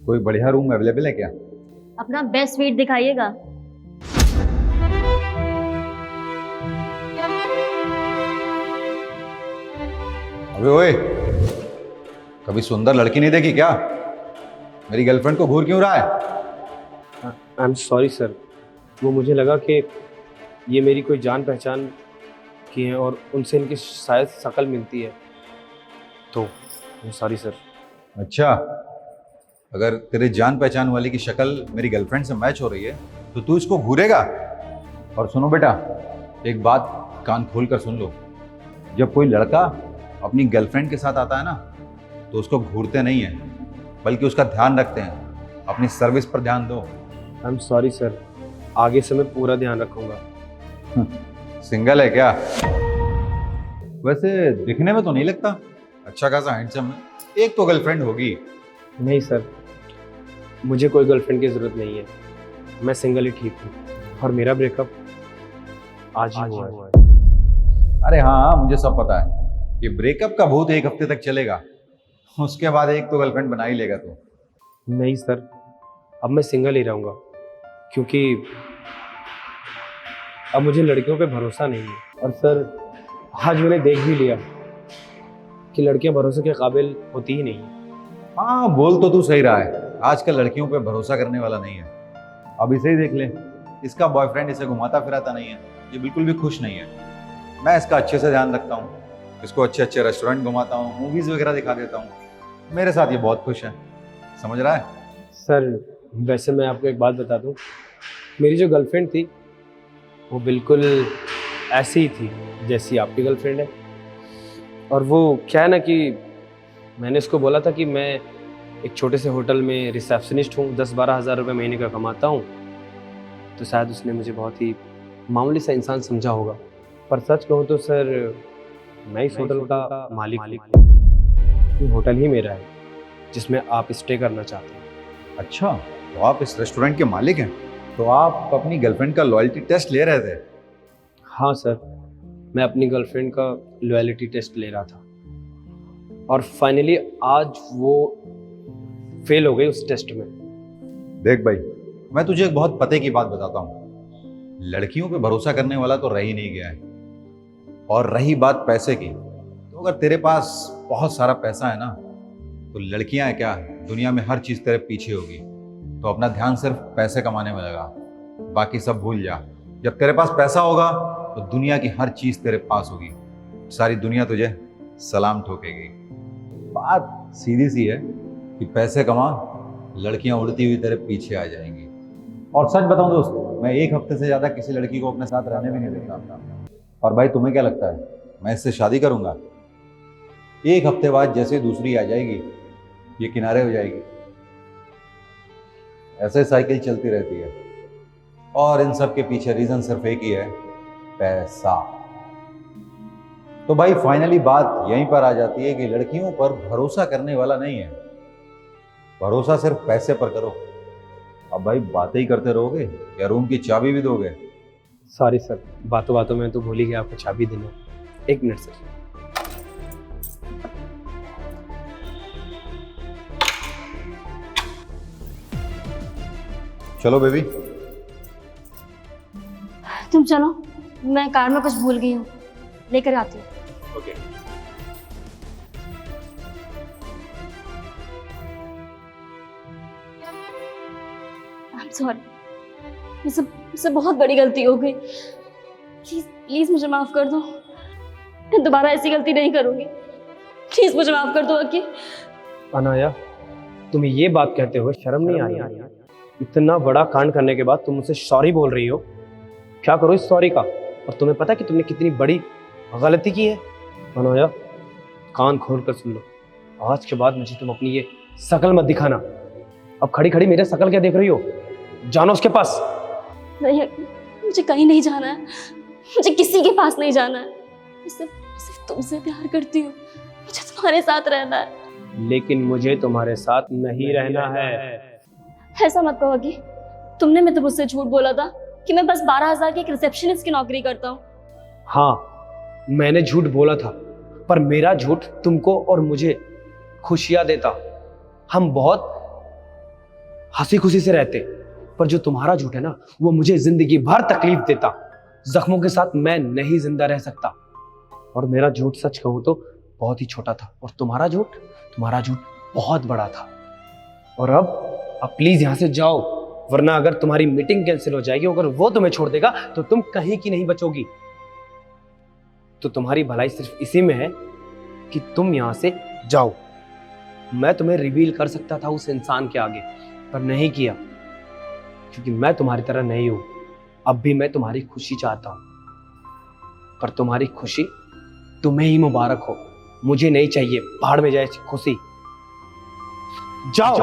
कोई बढ़िया room available है क्या? अपना बेस्ट स्वीट दिखाइएगा। अबे ओए, कभी सुंदर लड़की नहीं देखी क्या? मेरी गर्लफ्रेंड को घूर क्यों रहा है? आई एम सॉरी सर, वो मुझे लगा कि ये मेरी कोई जान पहचान की है और उनसे इनकी शायद शक्ल मिलती है, तो सॉरी सर। अच्छा, अगर तेरे जान पहचान वाली की शक्ल मेरी गर्लफ्रेंड से मैच हो रही है तो तू इसको घूरेगा? और सुनो बेटा, एक बात कान खोल कर सुन लो। जब कोई लड़का अपनी गर्लफ्रेंड के साथ आता है ना, तो उसको घूरते नहीं है, बल्कि उसका ध्यान रखते हैं। अपनी सर्विस पर ध्यान दो। आई एम सॉरी सर, आगे से मैं पूरा ध्यान रखूंगा। सिंगल है क्या? वैसे दिखने में तो नहीं लगता, अच्छा खासा हैंडसम है। एक तो गर्लफ्रेंड होगी। नहीं सर, मुझे कोई गर्लफ्रेंड की ज़रूरत नहीं है, मैं सिंगल ही ठीक हूँ और मेरा ब्रेकअप आज ही हुआ है। अरे हाँ, मुझे सब पता है। ये ब्रेकअप का भूत एक हफ्ते तक चलेगा, उसके बाद एक तो गर्लफ्रेंड बना ही लेगा तू। नहीं सर, अब मैं सिंगल ही रहूँगा, क्योंकि अब मुझे लड़कियों पे भरोसा नहीं है। और सर, आज मैंने देख भी लिया कि लड़कियां भरोसे के काबिल होती ही नहीं है। हाँ, बोल तो तू सही रहा है। आजकल लड़कियों पे भरोसा करने वाला नहीं है। अब इसे ही देख ले, इसका बॉयफ्रेंड इसे घुमाता फिराता नहीं है, ये बिल्कुल भी खुश नहीं है। मैं इसका अच्छे से ध्यान रखता हूँ, इसको अच्छे अच्छे रेस्टोरेंट घुमाता हूँ, मूवीज वगैरह दिखा देता हूँ। मेरे साथ ये बहुत खुश है, समझ रहा है? सर, वैसे मैं आपको एक बात बता दूं, मेरी जो गर्लफ्रेंड थी वो बिल्कुल ऐसी ही थी जैसी आपकी गर्लफ्रेंड है। और वो क्या है ना कि मैंने इसको बोला था कि मैं एक छोटे से होटल में रिसेप्शनिस्ट हूँ, 10-12 हज़ार रुपये महीने का कमाता हूँ, तो शायद उसने मुझे बहुत ही मामूली सा इंसान समझा होगा। पर सच कहूँ तो सर, मैं इस होटल का मालिक हूँ। ये होटल ही मेरा है जिसमें आप स्टे करना चाहते हैं। अच्छा, तो आप इस रेस्टोरेंट के मालिक हैं? तो आप अपनी गर्लफ्रेंड का लॉयल्टी टेस्ट ले रहे थे? हाँ सर, मैं अपनी गर्लफ्रेंड का लॉयल्टी टेस्ट ले रहा था और फाइनली आज वो फेल हो गई उस टेस्ट में। देख भाई, मैं तुझे एक बहुत पते की बात बताता हूँ। लड़कियों पे भरोसा करने वाला तो रह ही नहीं गया है। और रही बात पैसे की, तो अगर तेरे पास बहुत सारा पैसा है ना, तो लड़कियां क्या, दुनिया में हर चीज तेरे पीछे होगी। तो अपना ध्यान सिर्फ पैसे कमाने में लगा, बाकी सब भूल जा। जब तेरे पास पैसा होगा तो दुनिया की हर चीज तेरे पास होगी, सारी दुनिया तुझे सलाम ठोकेगी। बात सीधी सी है कि पैसे कमा, लड़कियां उड़ती हुई तेरे पीछे आ जाएंगी। और सच बताऊं दोस्त, मैं एक हफ्ते से ज्यादा किसी लड़की को अपने साथ रहने भी नहीं देता। और भाई, तुम्हें क्या लगता है मैं इससे शादी करूंगा? एक हफ्ते बाद जैसे दूसरी आ जाएगी, ये किनारे हो जाएगी। ऐसे साइकिल चलती रहती है। और इन सब के पीछे रीजन सिर्फ एक ही है, पैसा। तो भाई फाइनली बात यहीं पर आ जाती है कि लड़कियों पर भरोसा करने वाला नहीं है, भरोसा सिर्फ पैसे पर करो। अब भाई बातें ही करते रहोगे या रूम की चाबी भी दोगे? सॉरी सर, बातों बातों में तो भूल ही गया आपको चाबी देना। एक मिनट सर। चलो बेबी। तुम चलो, मैं कार में कुछ भूल गई हूँ, लेकर आती हूँ। ओके। आई एम सॉरी, मुझसे बहुत बड़ी गलती हो गई। प्लीज प्लीज मुझे माफ कर दो, मैं दोबारा ऐसी गलती नहीं करूंगी। प्लीज मुझे माफ कर दो अक्की। अनाया, तुम्हें ये बात कहते हुए शर्म नहीं आ रही? इतना बड़ा कांड करने के बाद तुम मुझसे सॉरी बोल रही हो? क्या करो इस सॉरी का? और तुम्हें पता है कि तुमने कितनी बड़ी गलती की है? अनाया, कान खोल कर सुन लो, आज के बाद मुझे तुम अपनी ये शक्ल मत दिखाना। अब खड़ी खड़ी मेरे शक्ल क्या देख रही हो? जानो उसके पास। नहीं, मुझे कहीं नहीं जाना है, मुझे किसी के पास नहीं जाना है। मैं सिर्फ तुमसे प्यार करती हूँ, मुझे तुम्हारे साथ रहना है। लेकिन मुझे तुम्हारे साथ नहीं रहना है। ऐसा मत कहो कि तुमने मैं तो मुझसे झूठ बोला था कि मैं बस 12,000 की एक रिसेप्शनिस्ट की नौकरी करता हूँ। हाँ, मैंने झूठ बोला था, पर मेरा झूठ तुमको और मुझे खुशियां देता। हम बहुत हंसी खुशी से रहते। पर जो तुम्हारा झूठ है ना, वो मुझे जिंदगी भर तकलीफ देता। जख्मों के साथ मैं नहीं जिंदा रह सकता। और मेरा झूठ सच कहूं तो बहुत ही छोटा था, और तुम्हारा झूठ बहुत बड़ा था। और अब प्लीज यहां से जाओ, वरना अगर तुम्हारी मीटिंग कैंसिल हो जाएगी, अगर वो तुम्हें छोड़ देगा तो तुम कहीं की नहीं बचोगी। तो तुम्हारी भलाई सिर्फ इसी में है कि तुम यहां से जाओ। मैं तुम्हें रिवील कर सकता था उस इंसान के आगे, पर नहीं किया, क्योंकि मैं तुम्हारी तरह नहीं हूं। अब भी मैं तुम्हारी खुशी चाहता हूं, पर तुम्हारी खुशी तुम्हें ही मुबारक हो, मुझे नहीं चाहिए। भाड़ में जाए खुशी, जाओ।